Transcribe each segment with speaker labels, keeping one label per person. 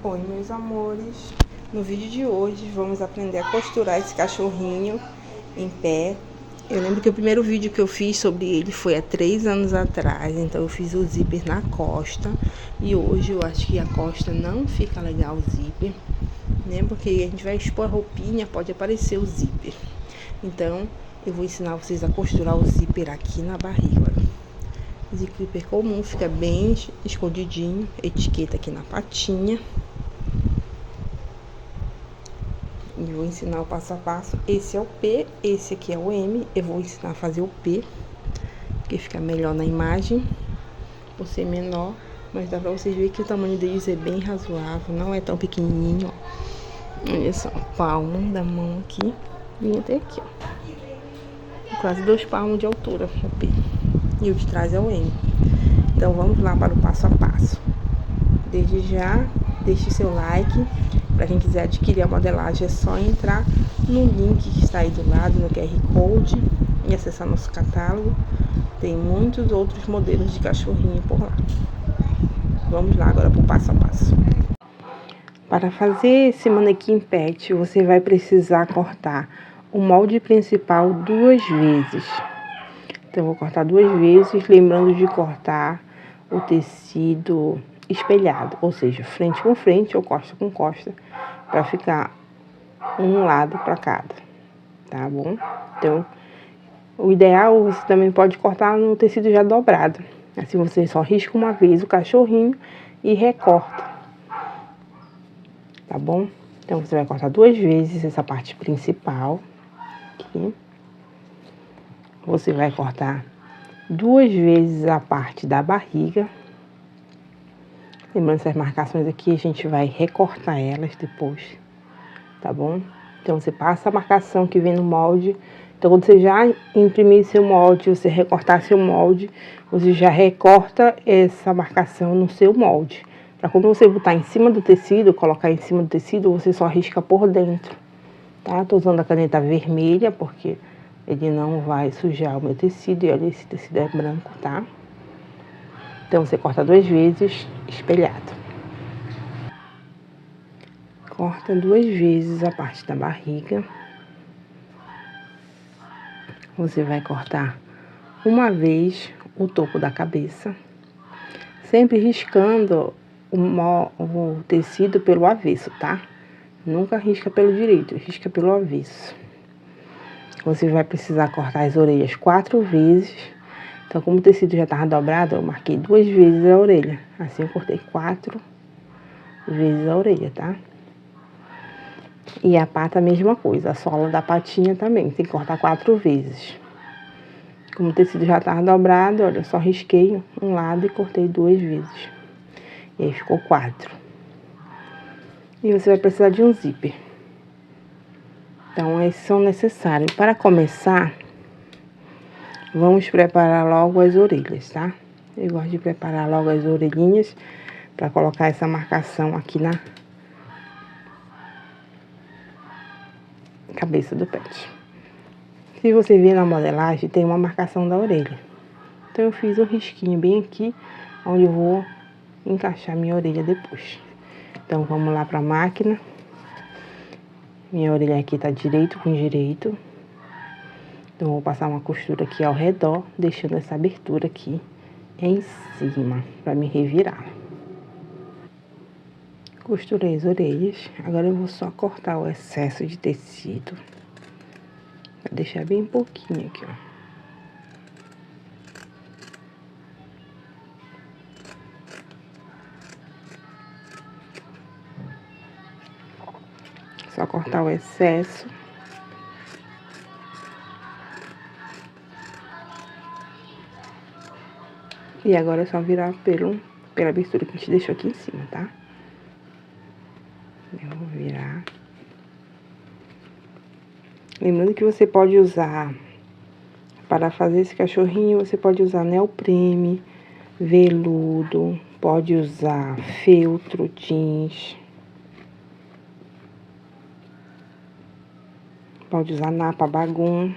Speaker 1: Oi, meus amores. No vídeo de hoje vamos aprender a costurar esse cachorrinho em pé. Eu lembro que o primeiro vídeo que eu fiz sobre ele foi há 3 anos atrás, então eu fiz o zíper na costa. E hoje eu acho que a costa não fica legal o zíper, né? Porque a gente vai expor a roupinha, pode aparecer o zíper. Então eu vou ensinar vocês a costurar o zíper aqui na barriga. Zíper comum, fica bem escondidinho, etiqueta aqui na patinha. E vou ensinar o passo a passo. Esse é o P, esse aqui é o M. Eu vou ensinar a fazer o P, porque fica melhor na imagem, por ser menor. Mas dá pra vocês verem que o tamanho deles é bem razoável, não é tão pequenininho, ó. Olha só, o palmo da mão aqui, vem até aqui, ó. Quase 2 palmos de altura, o P. E o de trás é o M. Então, vamos lá para o passo a passo. Desde já, deixe seu like. Para quem quiser adquirir a modelagem, é só entrar no link que está aí do lado, no QR Code, e acessar nosso catálogo. Tem muitos outros modelos de cachorrinho por lá. Vamos lá agora para o passo a passo. Para fazer esse manequim pet, você vai precisar cortar o molde principal 2 vezes. Então, eu vou cortar 2 vezes, lembrando de cortar o tecido espelhado, ou seja, frente com frente ou costa com costa, para ficar um lado para cada, tá bom? Então, o ideal, você também pode cortar no tecido já dobrado. Assim, você só risca uma vez o cachorrinho e recorta, tá bom? Então, você vai cortar 2 vezes essa parte principal aqui. Você vai cortar 2 vezes a parte da barriga. Lembrando, essas marcações aqui, a gente vai recortar elas depois, tá bom? Então, você passa a marcação que vem no molde. Então, quando você já imprimir seu molde, você recortar seu molde, você já recorta essa marcação no seu molde. Para quando você botar em cima do tecido, colocar em cima do tecido, você só risca por dentro, tá? Tô usando a caneta vermelha, porque ele não vai sujar o meu tecido. E olha, esse tecido é branco, tá? Então, você corta 2 vezes espelhado. Corta 2 vezes a parte da barriga. Você vai cortar uma vez o topo da cabeça, sempre riscando o tecido pelo avesso, tá? Nunca risca pelo direito, risca pelo avesso. Você vai precisar cortar as orelhas 4 vezes. Então, como o tecido já estava dobrado, eu marquei 2 vezes a orelha. Assim, eu cortei 4 vezes a orelha, tá? E a pata, a mesma coisa. A sola da patinha também, tem que cortar 4 vezes. Como o tecido já estava dobrado, olha, eu só risquei um lado e cortei 2 vezes. E aí, ficou 4. E você vai precisar de um zíper. Então, esses são necessários. Para começar, vamos preparar logo as orelhas, tá? Eu gosto de preparar logo as orelhinhas para colocar essa marcação aqui na cabeça do pet. Se você ver na modelagem, tem uma marcação da orelha. Então, eu fiz um risquinho bem aqui, onde eu vou encaixar minha orelha depois. Então, vamos lá para a máquina. Minha orelha aqui tá direito com direito. Então, eu vou passar uma costura aqui ao redor, deixando essa abertura aqui em cima, para me revirar. Costurei as orelhas. Agora, eu vou só cortar o excesso de tecido. Vou deixar bem pouquinho aqui, ó. Só cortar o excesso. E agora é só virar pela abertura que a gente deixou aqui em cima, tá? Eu vou virar. Lembrando que você pode usar, para fazer esse cachorrinho, você pode usar neoprene, veludo, pode usar feltro, jeans, pode usar napa bagum.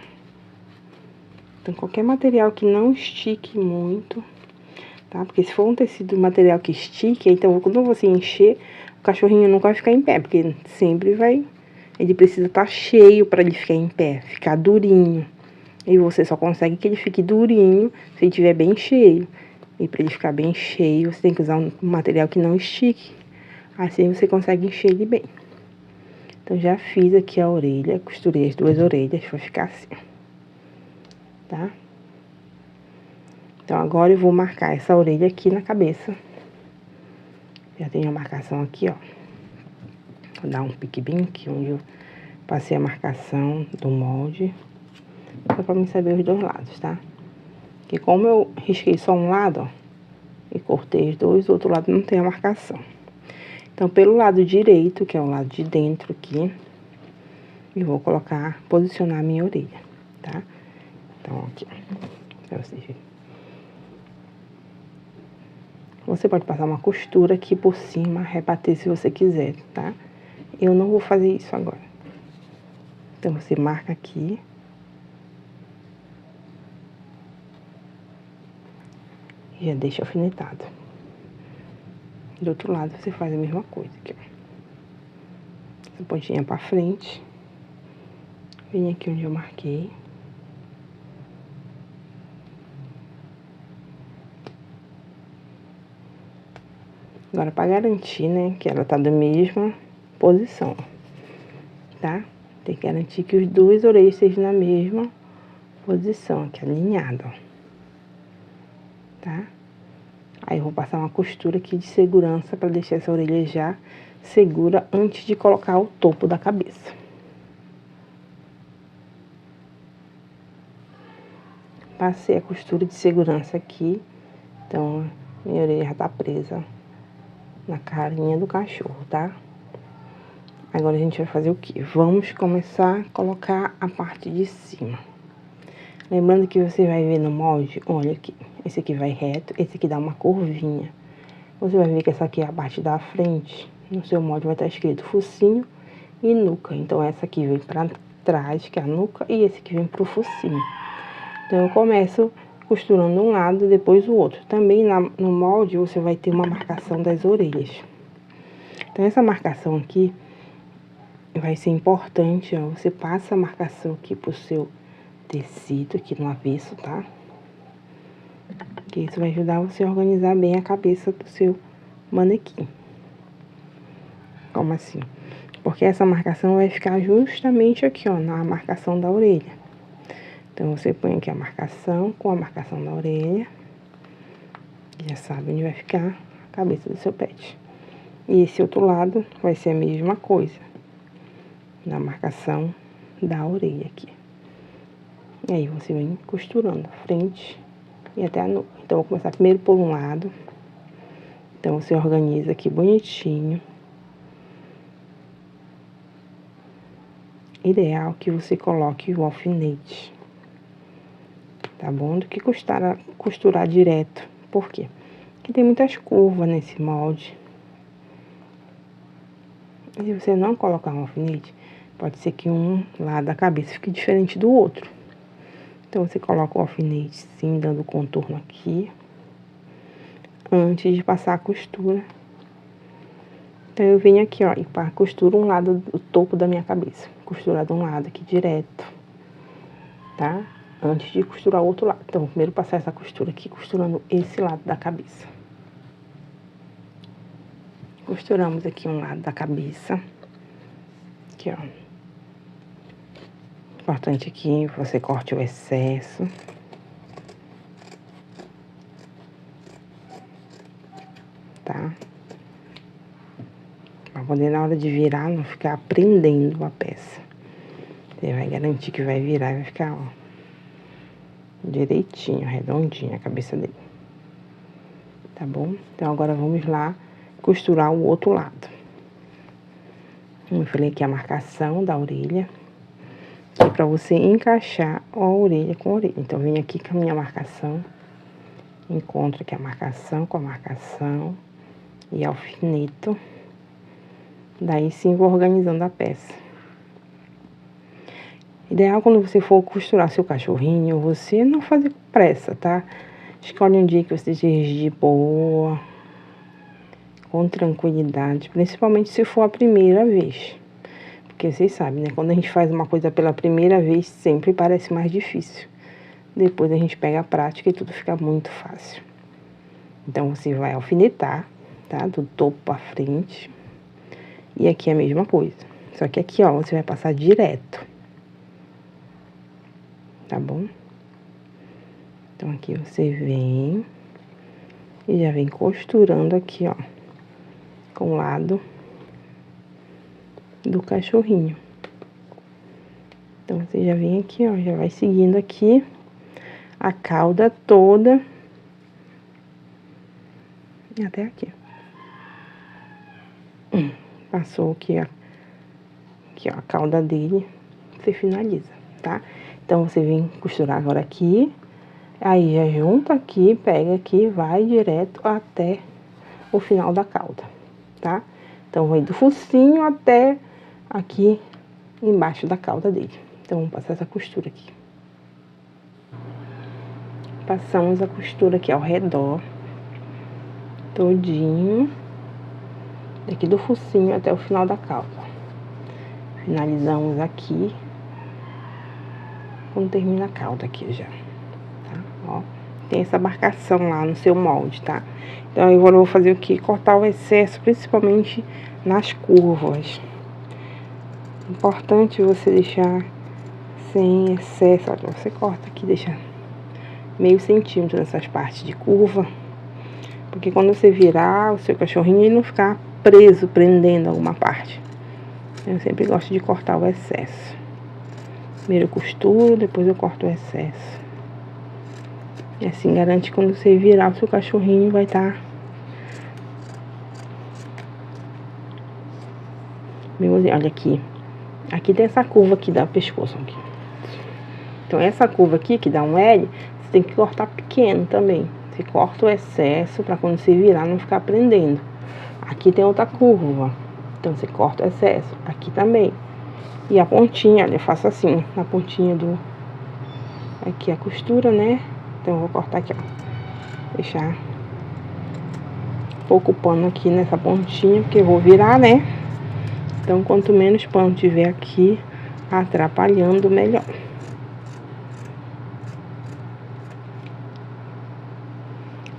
Speaker 1: Então, qualquer material que não estique muito, tá? Porque se for um tecido material que estique, então quando você encher, cachorrinho nunca vai ficar em pé, porque sempre vai... Ele precisa estar cheio para ele ficar em pé, ficar durinho. E você só consegue que ele fique durinho se ele estiver bem cheio. E para ele ficar bem cheio, você tem que usar um material que não estique. Assim você consegue encher ele bem. Então, já fiz aqui a orelha, costurei as 2 orelhas, vai ficar assim, tá? Então, agora eu vou marcar essa orelha aqui na cabeça. Já tenho a marcação aqui, ó. Vou dar um pique bem aqui, onde eu passei a marcação do molde. Só pra mim saber os 2 lados, tá? Porque como eu risquei só um lado, ó, e cortei os 2, o outro lado não tem a marcação. Então, pelo lado direito, que é o lado de dentro aqui, eu vou colocar, posicionar a minha orelha, tá? Então, aqui, pra vocês verem. Você pode passar uma costura aqui por cima, rebater se você quiser, tá? Eu não vou fazer isso agora. Então, você marca aqui. E já deixa alfinetado. Do outro lado, você faz a mesma coisa aqui, ó. Essa pontinha pra frente. Vem aqui onde eu marquei. Agora, pra garantir, né, que ela tá da mesma posição, tá? Tem que garantir que os 2 orelhas estejam na mesma posição, aqui, alinhado, ó. Tá? Aí, eu vou passar uma costura aqui de segurança pra deixar essa orelha já segura antes de colocar o topo da cabeça. Passei a costura de segurança aqui, então, minha orelha já tá presa na carinha do cachorro, tá? Agora, a gente vai fazer o quê? Vamos começar a colocar a parte de cima. Lembrando que você vai ver no molde, olha aqui, esse aqui vai reto, esse aqui dá uma curvinha. Você vai ver que essa aqui é a parte da frente. No seu molde vai estar escrito focinho e nuca. Então, essa aqui vem pra trás, que é a nuca, e esse aqui vem pro focinho. Então, eu começo costurando um lado e depois o outro. Também no molde você vai ter uma marcação das orelhas. Então, essa marcação aqui vai ser importante, ó. Você passa a marcação aqui pro seu tecido, aqui no avesso, tá? Que isso vai ajudar você a organizar bem a cabeça do seu manequim. Como assim? Porque essa marcação vai ficar justamente aqui, ó, na marcação da orelha. Então, você põe aqui a marcação com a marcação da orelha. Já sabe onde vai ficar a cabeça do seu pet. E esse outro lado vai ser a mesma coisa. Na marcação da orelha aqui. E aí, você vem costurando a frente e até a nuca. Então, eu vou começar primeiro por um lado. Então, você organiza aqui bonitinho. Ideal que você coloque o alfinete. Tá bom? Do que costurar direto. Por quê? Porque tem muitas curvas nesse molde. E se você não colocar um alfinete, pode ser que um lado da cabeça fique diferente do outro. Então, você coloca o alfinete, sim, dando contorno aqui. Antes de passar a costura. Então, eu venho aqui, ó, e costuro um lado do topo da minha cabeça. Costurar de um lado aqui direto. Tá? Antes de costurar o outro lado. Então, primeiro passar essa costura aqui, costurando esse lado da cabeça. Costuramos aqui um lado da cabeça. Aqui, ó. Importante aqui, você corte o excesso. Tá? Pra poder, na hora de virar, não ficar prendendo a peça. Você vai garantir que vai virar e vai ficar, ó, direitinho, redondinho a cabeça dele. Tá bom? Então, agora vamos lá costurar o outro lado. Eu falei aqui a marcação da orelha. E pra você encaixar a orelha com a orelha. Então, vem aqui com a minha marcação. Encontro aqui a marcação com a marcação. E alfineto. Daí sim, vou organizando a peça. Ideal quando você for costurar seu cachorrinho, você não fazer com pressa, tá? Escolhe um dia que você esteja de boa, com tranquilidade, principalmente se for a primeira vez. Porque vocês sabem, né? Quando a gente faz uma coisa pela primeira vez, sempre parece mais difícil. Depois a gente pega a prática e tudo fica muito fácil. Então, você vai alfinetar, tá? Do topo pra frente. E aqui é a mesma coisa. Só que aqui, ó, você vai passar direto. Tá bom? Então, aqui você vem e já vem costurando aqui, ó, com o lado do cachorrinho. Então, você já vem aqui, ó, já vai seguindo aqui a cauda toda até aqui. Passou aqui, ó, a cauda dele, você finaliza, tá? Então, você vem costurar agora aqui, aí já junta aqui, pega aqui, vai direto até o final da cauda, tá? Então, vai do focinho até aqui embaixo da cauda dele. Então, vamos passar essa costura aqui. Passamos a costura aqui ao redor, todinho, daqui do focinho até o final da cauda. Finalizamos aqui, quando termina a cauda aqui já, tá? Ó, tem essa marcação lá no seu molde, tá? Então, eu vou fazer o quê? Cortar o excesso, principalmente nas curvas. Importante você deixar sem excesso. Olha, você corta aqui, deixa meio centímetro nessas partes de curva. Porque quando você virar o seu cachorrinho, ele não ficar preso, prendendo alguma parte. Eu sempre gosto de cortar o excesso. Primeiro eu costuro, depois eu corto o excesso. E assim garante que quando você virar o seu cachorrinho vai estar... Olha aqui. Aqui tem essa curva aqui da pescoço. Aqui. Então essa curva aqui, que dá um L, você tem que cortar pequeno também. Você corta o excesso para quando você virar não ficar prendendo. Aqui tem outra curva. Então você corta o excesso. Aqui também. E a pontinha, olha, eu faço assim, na pontinha do... Aqui a costura, né? Então eu vou cortar aqui, ó. Deixar pouco pano aqui nessa pontinha, porque eu vou virar, né? Então, quanto menos pano tiver aqui atrapalhando, melhor.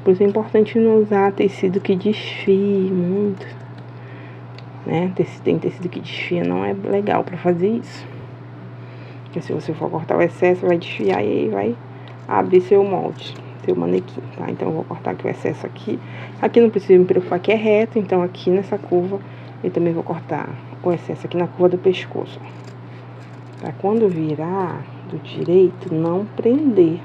Speaker 1: Por isso é importante não usar tecido que desfie muito, né? Tem tecido que desfia, não é legal pra fazer isso. Porque se você for cortar o excesso, vai desfiar e aí vai abrir seu molde, seu manequim, tá? Então, eu vou cortar aqui o excesso aqui. Aqui não precisa me preocupar que é reto, então aqui nessa curva eu também vou cortar o excesso aqui na curva do pescoço. Pra quando virar do direito, não prender.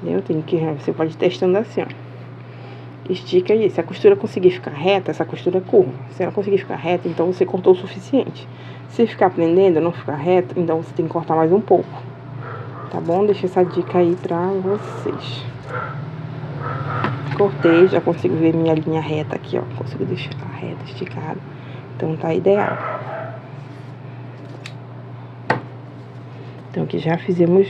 Speaker 1: Eu tenho que... Você pode ir testando assim, ó. Estica aí. Se a costura conseguir ficar reta, essa costura é curva. Se ela conseguir ficar reta, então você cortou o suficiente. Se ficar prendendo, não ficar reto, então você tem que cortar mais um pouco. Tá bom? Deixa essa dica aí pra vocês. Cortei, já consigo ver minha linha reta aqui, ó. Consigo deixar a reta esticada. Então tá ideal. Então aqui já fizemos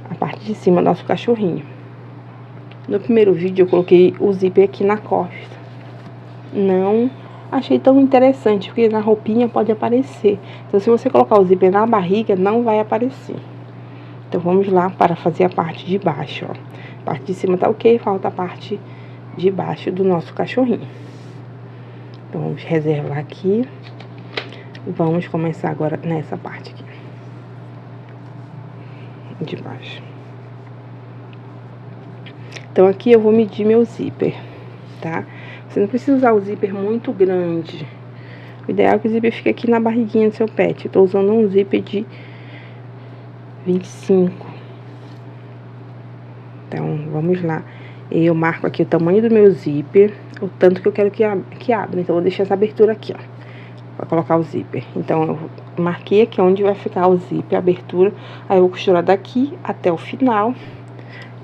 Speaker 1: a parte de cima do nosso cachorrinho. No primeiro vídeo eu coloquei o zíper aqui na costa. Não achei tão interessante, porque na roupinha pode aparecer. Então se você colocar o zíper na barriga, não vai aparecer. Então vamos lá para fazer a parte de baixo, ó. A parte de cima tá ok, falta a parte de baixo do nosso cachorrinho. Então vamos reservar aqui. E vamos começar agora nessa parte aqui. De baixo. Então aqui eu vou medir meu zíper, tá? Você não precisa usar o zíper muito grande. O ideal é que o zíper fique aqui na barriguinha do seu pet. Eu tô usando um zíper de 25. Então, vamos lá. Eu marco aqui o tamanho do meu zíper, o tanto que eu quero que abra. Então, eu vou deixar essa abertura aqui, ó, pra colocar o zíper. Então, eu marquei aqui onde vai ficar o zíper, a abertura. Aí, eu vou costurar daqui até o final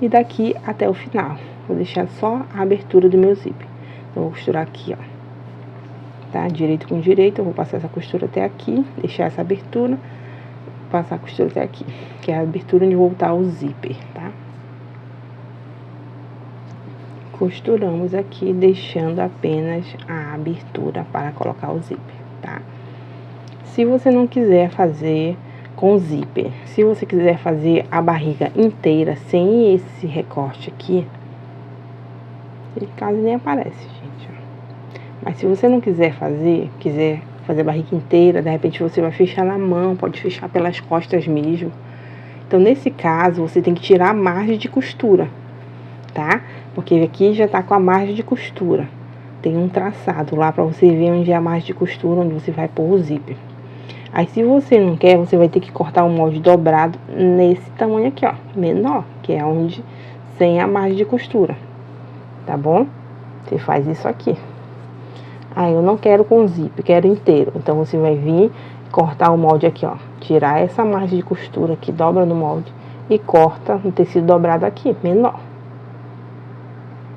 Speaker 1: e daqui até o final. Vou deixar só a abertura do meu zíper. Então, eu vou costurar aqui, ó, tá? Direito com direito, eu vou passar essa costura até aqui, deixar essa abertura, passar a costura até aqui, que é a abertura onde voltar o zíper, tá? costuramos aqui, deixando apenas a abertura para colocar o zíper, tá? Se você não quiser fazer com zíper, se você quiser fazer a barriga inteira sem esse recorte aqui, ele quase nem aparece, gente, ó. Mas se você não quiser fazer a barriga inteira, de repente você vai fechar na mão, pode fechar pelas costas mesmo. Então, nesse caso, você tem que tirar a margem de costura, tá? Porque aqui já tá com a margem de costura. Tem um traçado lá pra você ver onde é a margem de costura, onde você vai pôr o zíper. Aí, se você não quer, você vai ter que cortar o molde dobrado nesse tamanho aqui, ó, menor, que é onde sem a margem de costura, tá bom? Você faz isso aqui. Ah, eu não quero com zíper, quero inteiro. Então, você vai vir cortar o molde aqui, ó. Tirar essa margem de costura que dobra no molde e corta no tecido dobrado aqui, menor.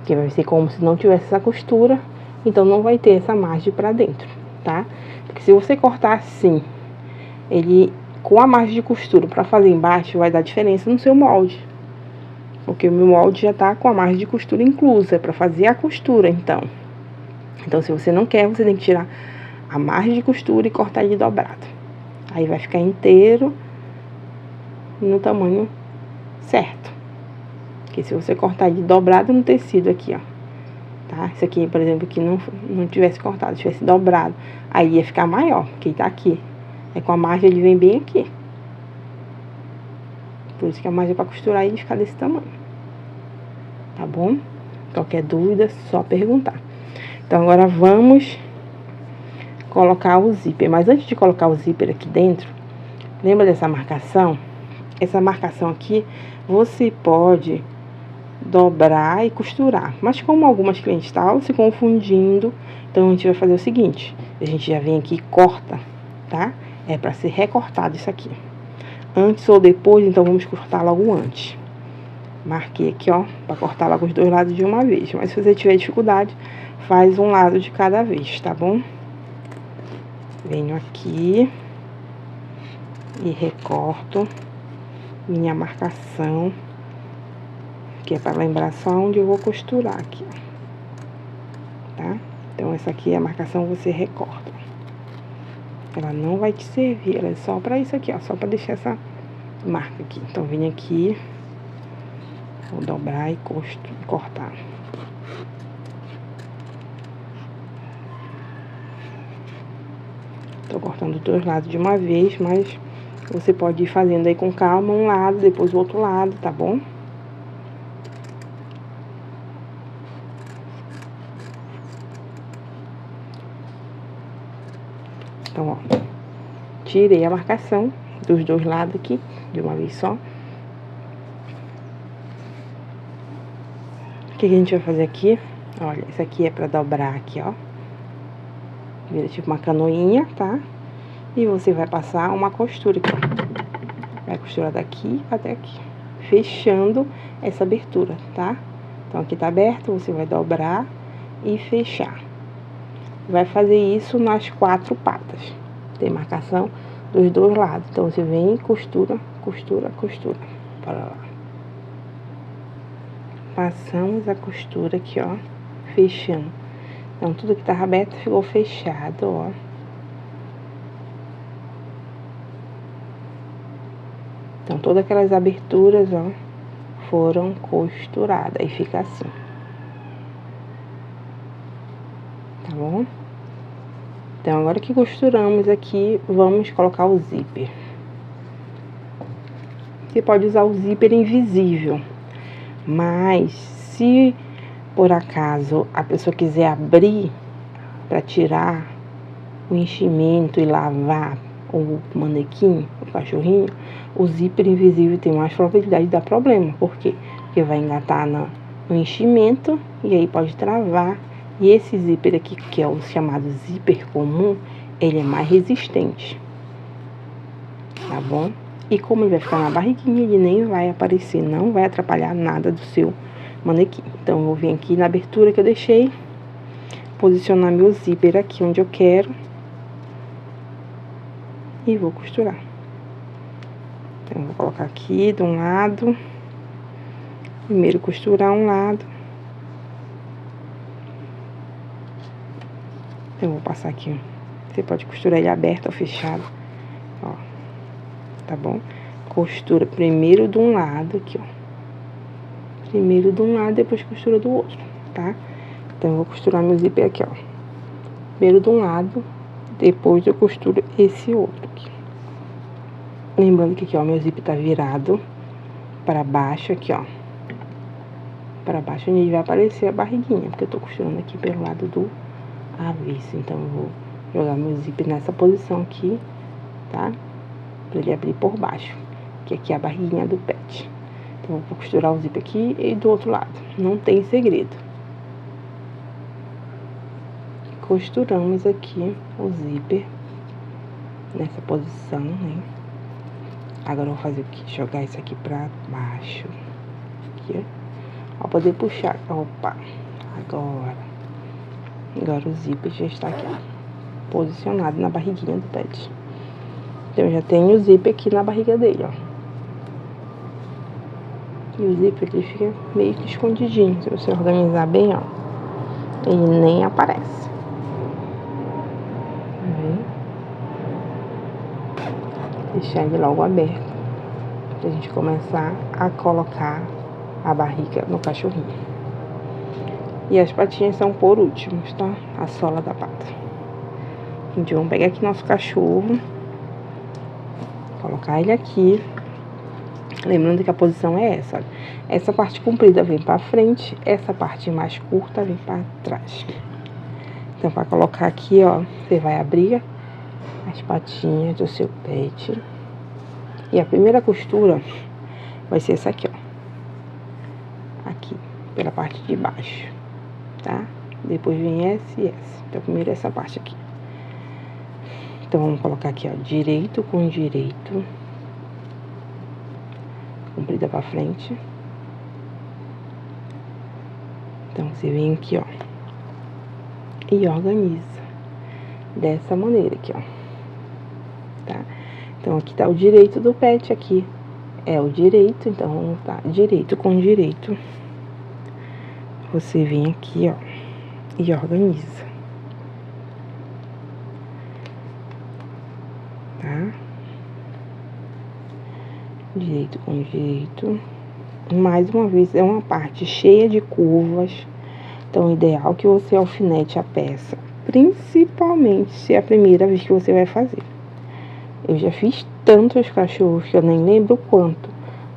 Speaker 1: Que vai ser como se não tivesse essa costura, então não vai ter essa margem pra dentro, tá? Porque se você cortar assim, ele com a margem de costura pra fazer embaixo, vai dar diferença no seu molde. Porque o meu molde já tá com a margem de costura inclusa, pra fazer a costura, então. Então, se você não quer, você tem que tirar a margem de costura e cortar ele dobrado. Aí vai ficar inteiro no tamanho certo. Porque se você cortar ele dobrado no tecido aqui, ó, tá? Esse aqui, por exemplo, que não tivesse cortado, tivesse dobrado, aí ia ficar maior, porque tá aqui. Aí com a margem ele vem bem aqui. Por isso que a margem é pra costurar ele ficar desse tamanho. Tá bom? Qualquer dúvida, só perguntar. Então, agora vamos colocar o zíper. Mas antes de colocar o zíper aqui dentro, lembra dessa marcação? Essa marcação aqui, você pode dobrar e costurar. Mas como algumas clientes estavam se confundindo, então a gente vai fazer o seguinte. A gente já vem aqui e corta, tá? É pra ser recortado isso aqui. Antes ou depois, então vamos cortar logo antes. Marquei aqui, ó, pra cortar logo os dois lados de uma vez. Mas se você tiver dificuldade, faz um lado de cada vez, tá bom? Venho aqui e recorto minha marcação, que é para lembrar só onde eu vou costurar aqui, ó, tá? Então, essa aqui é a marcação, você recorta. Ela não vai te servir, ela é só pra isso aqui, ó, só pra deixar essa marca aqui. Então, vem aqui, vou dobrar e cortar. Tô cortando dois lados de uma vez, mas você pode ir fazendo aí com calma um lado, depois o outro lado, tá bom? Então, ó, tirei a marcação dos dois lados aqui, de uma vez só. O que a gente vai fazer aqui? Olha, isso aqui é pra dobrar aqui, ó. Vira tipo uma canoinha, tá? E você vai passar uma costura aqui, ó. Vai costurar daqui até aqui, fechando essa abertura, tá? Então, aqui tá aberto, você vai dobrar e fechar. Vai fazer isso nas 4 patas. Tem marcação dos dois lados. Então, você vem e costura, costura, costura. Bora lá. Passamos a costura aqui, ó, fechando. Então, tudo que tava aberto ficou fechado, ó. Então, todas aquelas aberturas, ó, foram costuradas. Aí fica assim. Tá bom? Então, agora que costuramos aqui, vamos colocar o zíper. Você pode usar o zíper invisível. Mas, se por acaso a pessoa quiser abrir para tirar o enchimento e lavar o manequim, o cachorrinho, o zíper invisível tem mais probabilidade de dar problema. Por quê? Porque vai engatar no enchimento e aí pode travar. E esse zíper aqui, que é o chamado zíper comum, ele é mais resistente. Tá bom? E como ele vai ficar na barriguinha, ele nem vai aparecer, não vai atrapalhar nada do seu manequim. Então, eu vou vir aqui na abertura que eu deixei, posicionar meu zíper aqui onde eu quero e vou costurar. Então, eu vou colocar aqui de um lado, primeiro costurar um lado, Então, eu vou passar aqui, ó. Você pode costurar ele aberto ou fechado, ó. Tá bom? Costura primeiro de um lado aqui, ó. Primeiro de um lado, depois costura do outro, tá? Então, eu vou costurar meu zíper aqui, ó. Primeiro de um lado, depois eu costuro esse outro aqui. Lembrando que aqui, ó, meu zíper tá virado para baixo aqui, ó. Para baixo, onde vai aparecer a barriguinha, porque eu tô costurando aqui pelo lado do avesso. Então, eu vou jogar meu zíper nessa posição aqui, tá? Pra ele abrir por baixo, que aqui é a barriguinha do pet. Então, eu vou costurar o zíper aqui e do outro lado. Não tem segredo. Costuramos aqui o zíper nessa posição, né? Agora eu vou fazer o quê? Jogar isso aqui pra baixo. Aqui, ó. Pra poder puxar. Opa. Agora o zíper já está aqui, ó, posicionado na barriguinha do pet. Então, eu já tenho o zíper aqui na barriga dele, ó. E o zíper, ele fica meio que escondidinho. Se você organizar bem, ó, ele nem aparece. Deixar ele logo aberto, pra gente começar a colocar a barriga no cachorrinho. E as patinhas são por último, tá? A sola da pata. Então, vamos pegar aqui nosso cachorro, colocar ele aqui. Lembrando que a posição é essa, olha. Essa parte comprida vem pra frente, essa parte mais curta vem pra trás. Então, pra colocar aqui, ó, você vai abrir as patinhas do seu pet. E a primeira costura vai ser essa aqui, ó. Aqui, pela parte de baixo, tá? Depois vem essa e essa. Então, primeiro essa parte aqui. Então, vamos colocar aqui, ó, direito com direito. Comprida pra frente. Então, você vem aqui, ó, e organiza dessa maneira aqui, ó, tá? Então, aqui tá o direito do pet, aqui é o direito, então, vamos tá direito com direito. Você vem aqui, ó, e organiza, tá? Direito com direito. Mais uma vez, é uma parte cheia de curvas. Então, o ideal é que você alfinete a peça, principalmente se é a primeira vez que você vai fazer. Eu já fiz tantos cachorros que eu nem lembro quanto,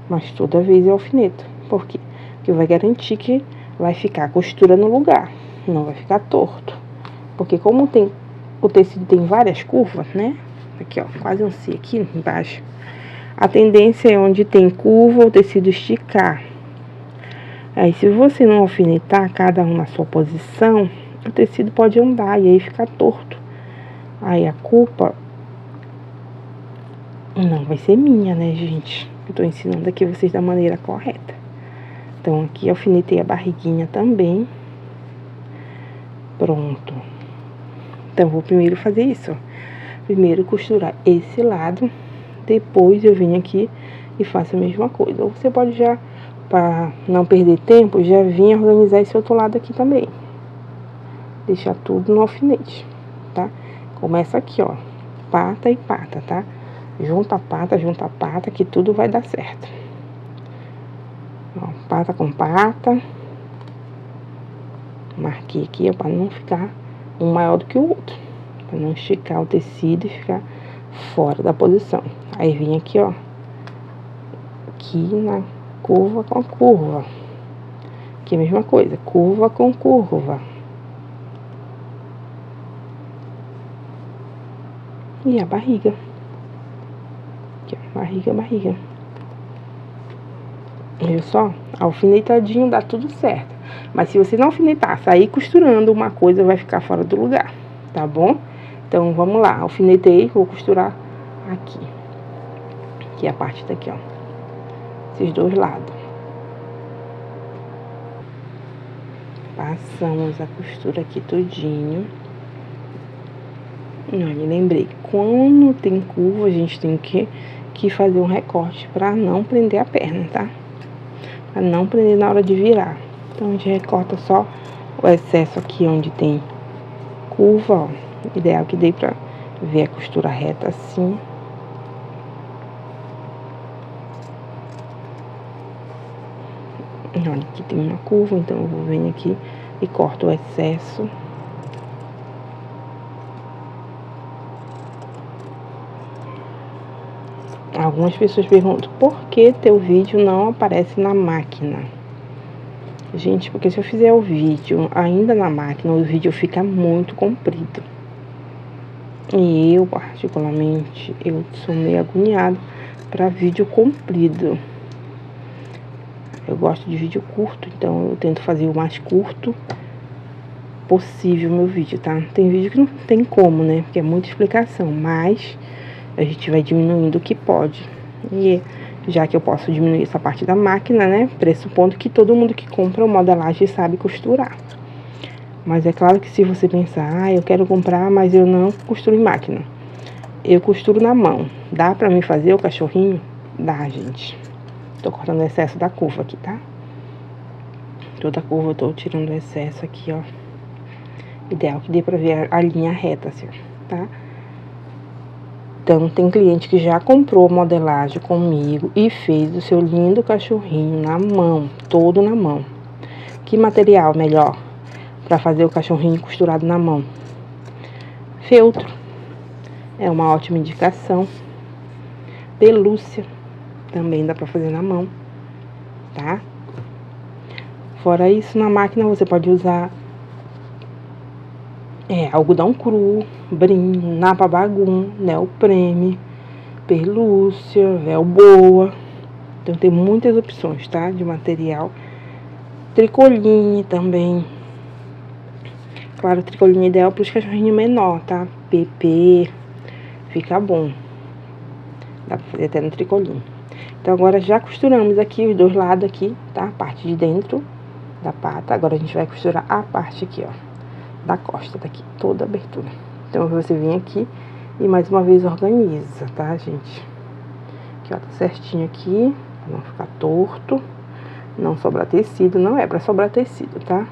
Speaker 1: mas toda vez eu alfineto. Por quê? Porque vai garantir que vai ficar a costura no lugar, não vai ficar torto. Porque como tem, o tecido tem várias curvas, né? Aqui, ó, quase um C aqui embaixo. A tendência é onde tem curva, o tecido esticar. Aí, se você não alfinetar cada um na sua posição, o tecido pode andar e aí ficar torto. Aí, a culpa não vai ser minha, né, gente? Eu tô ensinando aqui vocês da maneira correta. Então, aqui alfinetei a barriguinha também. Pronto. Então, vou primeiro fazer isso, ó. Primeiro costurar esse lado. Depois eu venho aqui e faço a mesma coisa. Ou você pode já, para não perder tempo, já vir organizar esse outro lado aqui também. Deixar tudo no alfinete, tá? Começa aqui, ó, pata e pata, tá? Junta a pata, que tudo vai dar certo. Ó, pata com pata. Marquei aqui, ó, para não ficar um maior do que o outro. Para não esticar o tecido e ficar fora da posição. Aí vem aqui, ó, aqui na curva com curva. Aqui é a mesma coisa, curva com curva. E a barriga. Aqui, ó, barriga. Viu só? Alfinetadinho dá tudo certo. Mas se você não alfinetar, sair costurando uma coisa, vai ficar fora do lugar, tá bom? Então, vamos lá. Alfinetei, vou costurar aqui. Aqui é a parte daqui, ó. Esses dois lados. Passamos a costura aqui tudinho. Olha, lembrei, quando tem curva, a gente tem que fazer um recorte pra não prender a perna, tá? Pra não prender na hora de virar. Então, a gente recorta só o excesso aqui onde tem curva, ó. Ideal que dê pra ver a costura reta assim. Olha, aqui tem uma curva, então eu vou vir aqui e corto o excesso. Algumas pessoas perguntam, por que teu vídeo não aparece na máquina? Gente, porque se eu fizer o vídeo ainda na máquina, o vídeo fica muito comprido. E eu, particularmente, eu sou meio agoniada para vídeo comprido. Eu gosto de vídeo curto, então eu tento fazer o mais curto possível meu vídeo, tá? Tem vídeo que não tem como, né? Porque é muita explicação, mas a gente vai diminuindo o que pode. E já que eu posso diminuir essa parte da máquina, né? Pressupondo que todo mundo que compra uma modelagem sabe costurar. Mas é claro que se você pensar, eu quero comprar, mas eu não costuro em máquina. Eu costuro na mão. Dá pra mim fazer o cachorrinho? Dá, gente. Tô cortando o excesso da curva aqui, tá? Toda a curva eu tô tirando o excesso aqui, ó. Ideal que dê pra ver a linha reta, assim, tá? Então, tem cliente que já comprou modelagem comigo e fez o seu lindo cachorrinho na mão, todo na mão. Que material melhor para fazer o cachorrinho costurado na mão? Feltro. É uma ótima indicação. Pelúcia. Também dá para fazer na mão, tá? Fora isso, na máquina você pode usar algodão cru, brim, napa bagum, neoprene, pelúcia, véu boa. Então tem muitas opções, tá? De material. Tricoline também. Claro, tricoline ideal para os cachorrinhos menor, tá? PP, fica bom. Dá pra fazer até no tricoline. Então agora já costuramos aqui os dois lados aqui, tá? A parte de dentro da pata. Agora a gente vai costurar a parte aqui, ó, da costa daqui, toda a abertura. Então você vem aqui e mais uma vez organiza, tá, gente? Aqui, ó, tá certinho aqui, pra não ficar torto, não sobrar tecido, não é pra sobrar tecido, tá?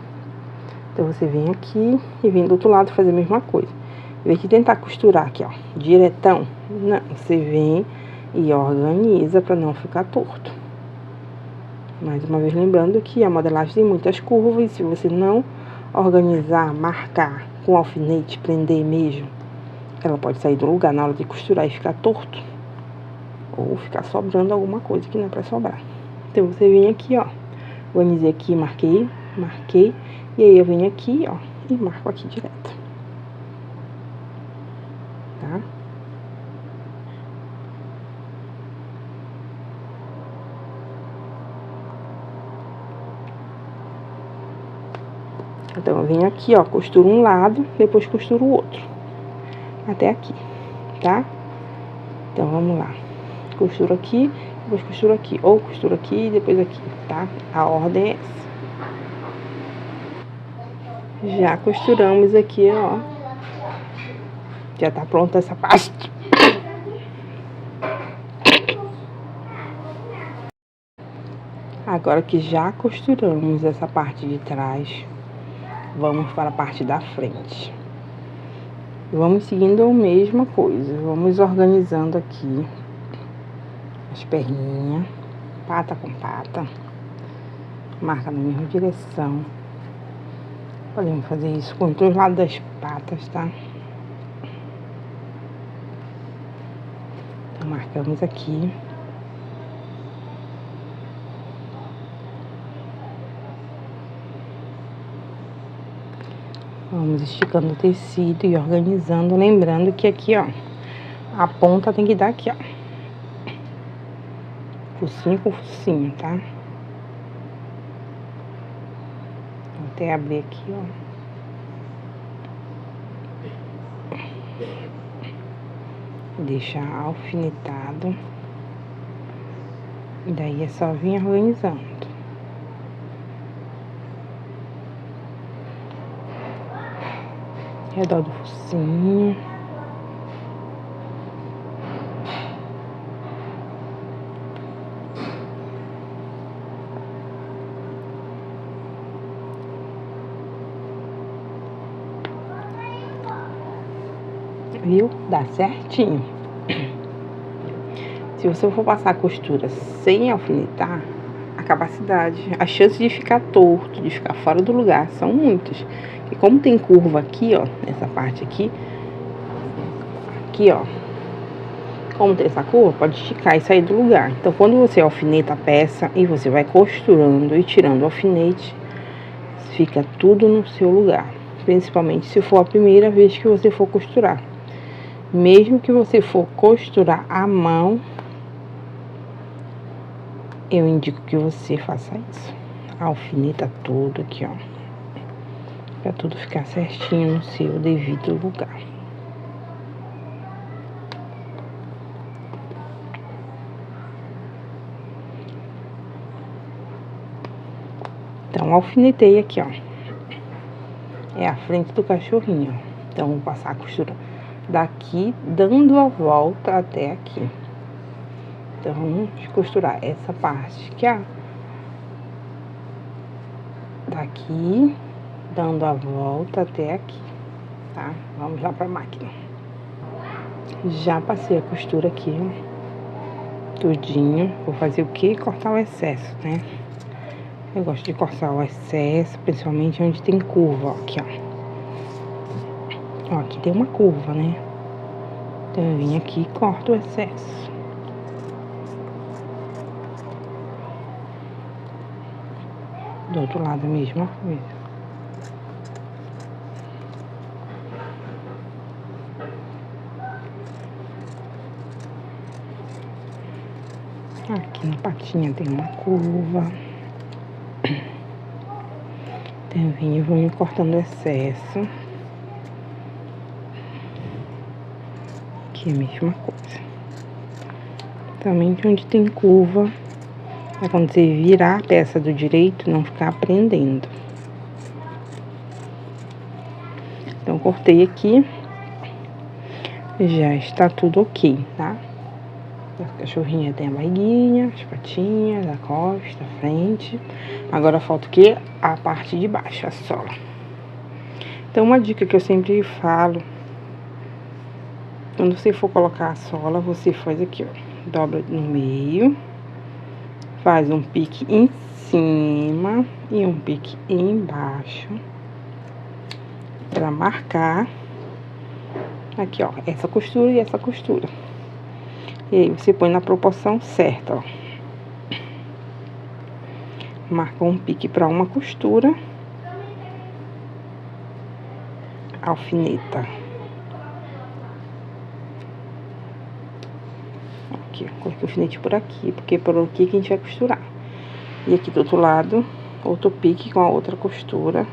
Speaker 1: Então você vem aqui e vem do outro lado fazer a mesma coisa. Em vez de tentar costurar aqui, ó, diretão, não, você vem e organiza pra não ficar torto. Mais uma vez lembrando que a modelagem tem muitas curvas e se você não organizar, marcar com alfinete, prender mesmo, ela pode sair do lugar na hora de costurar e ficar torto. Ou ficar sobrando alguma coisa que não é pra sobrar. Então você vem aqui, ó, organizei aqui, marquei, e aí eu venho aqui, ó, e marco aqui direto. Tá? Então eu venho aqui, ó, costuro um lado, depois costuro o outro. Até aqui, tá? Então vamos lá. Costuro aqui, depois costuro aqui. Ou costuro aqui e depois aqui, tá? A ordem é essa. Já costuramos aqui, ó. Já tá pronta essa parte. Agora que já costuramos essa parte de trás, vamos para a parte da frente. Vamos seguindo a mesma coisa. Vamos organizando aqui as perninhas, pata com pata. Marca na mesma direção. Podemos fazer isso com os dois lados das patas, tá? Então, marcamos aqui. Vamos esticando o tecido e organizando, lembrando que aqui, ó, a ponta tem que dar aqui, ó. Focinho com focinho, tá? Vou até abrir aqui, ó. Deixar alfinetado. E daí é só vir organizando. Redor do focinho. viu? Dá certinho. Se você for passar a costura sem alfinetar, a capacidade, a chance de ficar torto, de ficar fora do lugar, são muitas. E como tem curva aqui, ó, nessa parte aqui, ó, como tem essa curva, pode esticar e sair do lugar. Então, quando você alfineta a peça e você vai costurando e tirando o alfinete, fica tudo no seu lugar. Principalmente se for a primeira vez que você for costurar. Mesmo que você for costurar à mão, eu indico que você faça isso. Alfineta tudo aqui, ó, pra tudo ficar certinho no seu devido lugar. Então, alfinetei aqui, ó. É a frente do cachorrinho. Então, vou passar a costura daqui, dando a volta até aqui. Então, vamos costurar essa parte aqui, ó. Daqui, dando a volta até aqui, tá? Vamos lá pra máquina. Já passei a costura aqui, ó, tudinho. Vou fazer o quê? Cortar o excesso, né? Eu gosto de cortar o excesso, principalmente onde tem curva, ó, aqui, ó. Ó, aqui tem uma curva, né? Então, eu vim aqui e corto o excesso. Do outro lado a mesma coisa. Aqui na patinha tem uma curva. Então, eu vim e vou cortando o excesso. Aqui é a mesma coisa. Também onde tem curva, é quando você virar a peça do direito, não ficar prendendo. Então, cortei aqui. Já está tudo ok, tá? A cachorrinha tem a barriguinha, as patinhas, a costa, a frente. Agora falta o quê? A parte de baixo, a sola. Então, uma dica que eu sempre falo: quando você for colocar a sola, você faz aqui, ó, dobra no meio, faz um pique em cima e um pique embaixo, pra marcar aqui, ó, essa costura e essa costura. E aí, você põe na proporção certa, ó. Marca um pique pra uma costura, alfineta. Aqui, ó, coloquei o alfinete por aqui, porque é por aqui que a gente vai costurar. E aqui do outro lado, outro pique com a outra costura.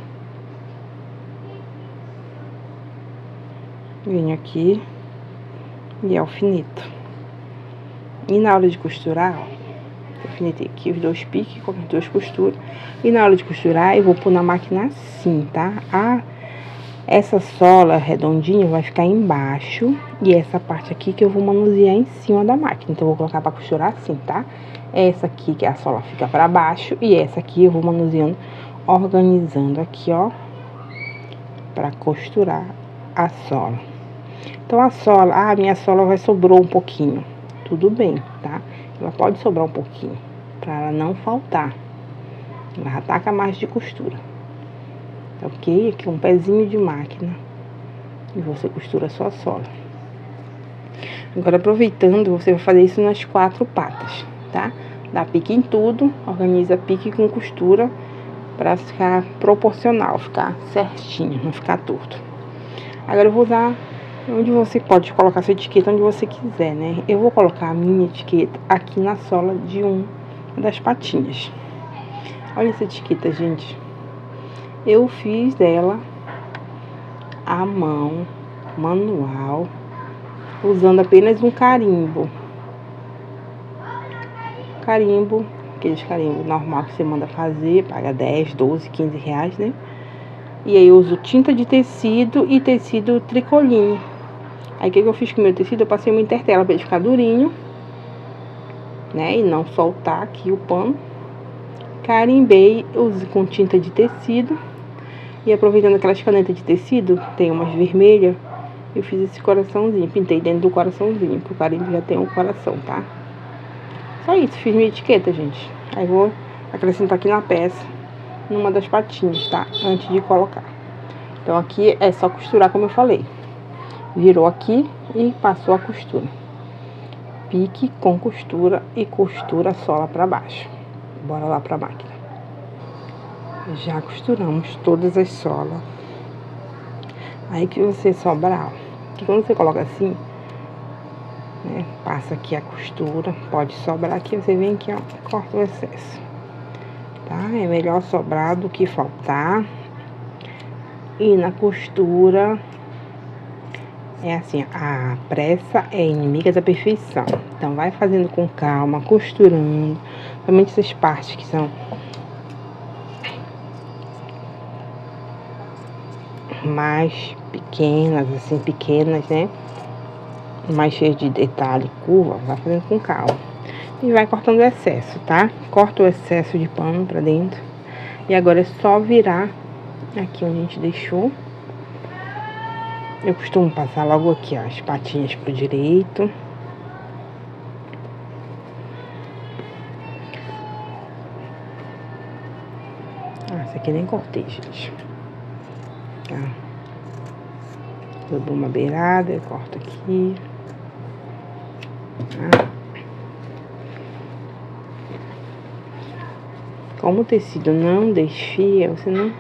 Speaker 1: Venho aqui e alfineto. E na hora de costurar, ó, alfinetei aqui os dois piques com as duas costuras. E na hora de costurar, eu vou pôr na máquina assim, tá? Essa sola redondinha vai ficar embaixo. E essa parte aqui que eu vou manusear em cima da máquina. Então, eu vou colocar pra costurar assim, tá? Essa aqui, que a sola fica pra baixo. E essa aqui eu vou manuseando, organizando aqui, ó, pra costurar a sola. Então, a sola, minha sola sobrou um pouquinho. Tudo bem, tá? Ela pode sobrar um pouquinho, pra ela não faltar. Ela já tá com a margem de costura. Tá ok? Aqui um pezinho de máquina. E você costura só a sola. Agora, aproveitando, você vai fazer isso nas 4 patas, tá? Dá pique em tudo, organiza pique com costura, pra ficar proporcional, ficar certinho, não ficar torto. Agora, eu vou usar onde você pode colocar sua etiqueta, onde você quiser, né? Eu vou colocar a minha etiqueta aqui na sola de uma das patinhas. Olha essa etiqueta, gente. Eu fiz dela à mão, manual, usando apenas um carimbo. Carimbo, aqueles carimbos normal que você manda fazer, paga 10, 12, 15 reais, né? E aí eu uso tinta de tecido e tecido tricoline. Aí o que eu fiz com o meu tecido? Eu passei uma intertela pra ele ficar durinho, né? E não soltar aqui o pano. Carimbei, usei com tinta de tecido. E aproveitando aquelas canetas de tecido, tem umas vermelhas. Eu fiz esse coraçãozinho, pintei dentro do coraçãozinho, pro carimbo já tem um coração, tá? Só isso, fiz minha etiqueta, gente. Aí vou acrescentar aqui na peça, numa das patinhas, tá? Antes de colocar. Então aqui é só costurar como eu falei. Virou aqui e passou a costura. Pique com costura e costura a sola pra baixo. Bora lá pra máquina. Já costuramos todas as solas. Aí que você sobrar, ó. Que quando você coloca assim, né, passa aqui a costura, pode sobrar aqui, você vem aqui, ó, corta o excesso. Tá? É melhor sobrar do que faltar. E na costura, é assim, a pressa é inimiga da perfeição. Então, vai fazendo com calma, costurando. Somente essas partes que são mais pequenas, assim, pequenas, né? Mais cheias de detalhe, curva, vai fazendo com calma. E vai cortando o excesso, tá? Corta o excesso de pano pra dentro. E agora é só virar aqui onde a gente deixou. Eu costumo passar logo aqui, ó, as patinhas pro direito. Essa aqui nem cortei, gente. Tá? Eu dou uma beirada, eu corto aqui. Tá? Como o tecido não desfia, você não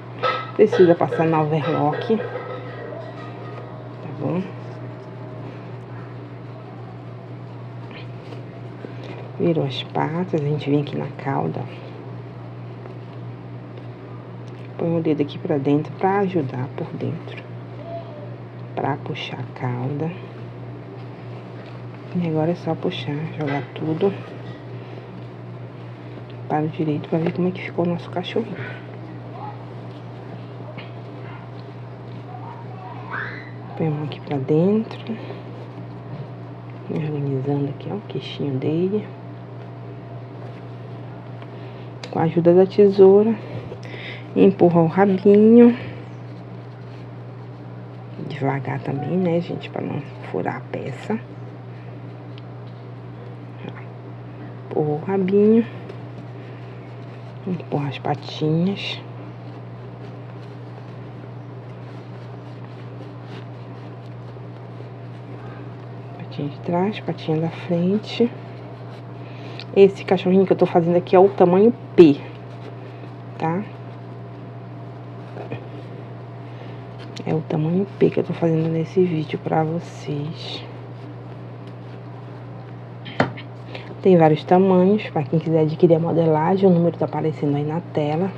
Speaker 1: precisa passar na overlock. Tá bom? Virou as patas, a gente vem aqui na cauda. Põe o dedo aqui pra dentro pra ajudar por dentro. Pra puxar a cauda. E agora é só puxar, jogar tudo para o direito pra ver como é que ficou o nosso cachorrinho. Põe a mão aqui pra dentro. Organizando aqui, ó, o queixinho dele. Com a ajuda da tesoura. Empurra o rabinho. Devagar também, né, gente? Pra não furar a peça. Empurra o rabinho. Empurra as patinhas. Patinha de trás, patinha da frente. Esse cachorrinho que eu tô fazendo aqui é o tamanho P, tá? É o tamanho P que eu tô fazendo nesse vídeo pra vocês. Tem vários tamanhos, pra quem quiser adquirir a modelagem, o número tá aparecendo aí na tela.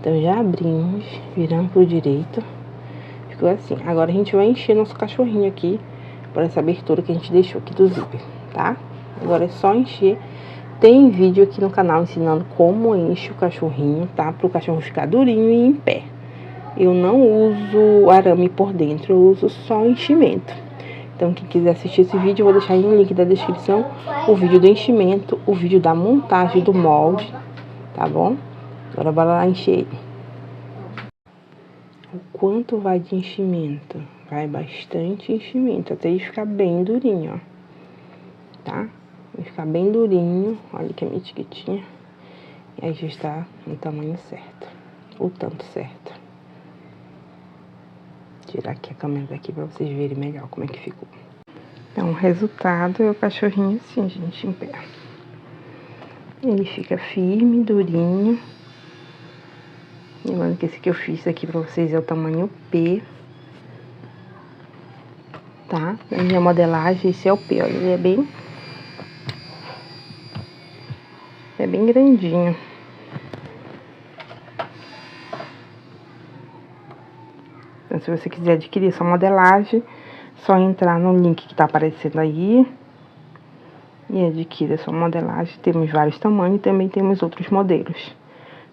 Speaker 1: Então, já abrimos, viramos pro direito. Ficou assim. Agora, a gente vai encher nosso cachorrinho aqui, por essa abertura que a gente deixou aqui do zíper, tá? Agora é só encher. Tem vídeo aqui no canal ensinando como enche o cachorrinho, tá? Pro cachorro ficar durinho e em pé. Eu não uso arame por dentro, eu uso só enchimento. Então, quem quiser assistir esse vídeo, eu vou deixar aí no link da descrição o vídeo do enchimento, o vídeo da montagem do molde, tá bom? Agora, bora lá encher ele. O quanto vai de enchimento? Vai bastante enchimento, até ele ficar bem durinho, ó. Tá? Vai ficar bem durinho, olha aqui a minha etiquetinha. E aí já está no tamanho certo, o tanto certo. Tirar aqui a câmera daqui pra vocês verem melhor como é que ficou. Então, o resultado é o cachorrinho assim, gente, em pé. Ele fica firme, durinho. Lembrando que esse que eu fiz aqui pra vocês é o tamanho P. Tá? A minha modelagem, esse é o P, olha, ele é bem grandinho. Então, se você quiser adquirir essa modelagem, só entrar no link que tá aparecendo aí e adquirir essa modelagem. Temos vários tamanhos e também temos outros modelos.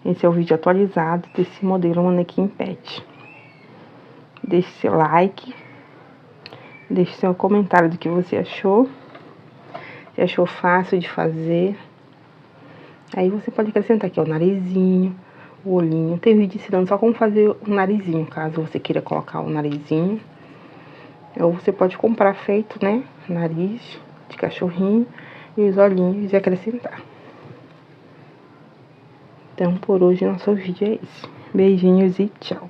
Speaker 1: Esse é o vídeo atualizado desse modelo manequim pet. Deixe seu like, deixe seu comentário do que você achou. Se achou fácil de fazer. Aí você pode acrescentar aqui ó, o narizinho, o olhinho. Tem vídeo ensinando só como fazer o narizinho, caso você queira colocar o narizinho. Ou você pode comprar feito, né? Nariz de cachorrinho e os olhinhos e acrescentar. Então, por hoje, nosso vídeo é esse. Beijinhos e tchau.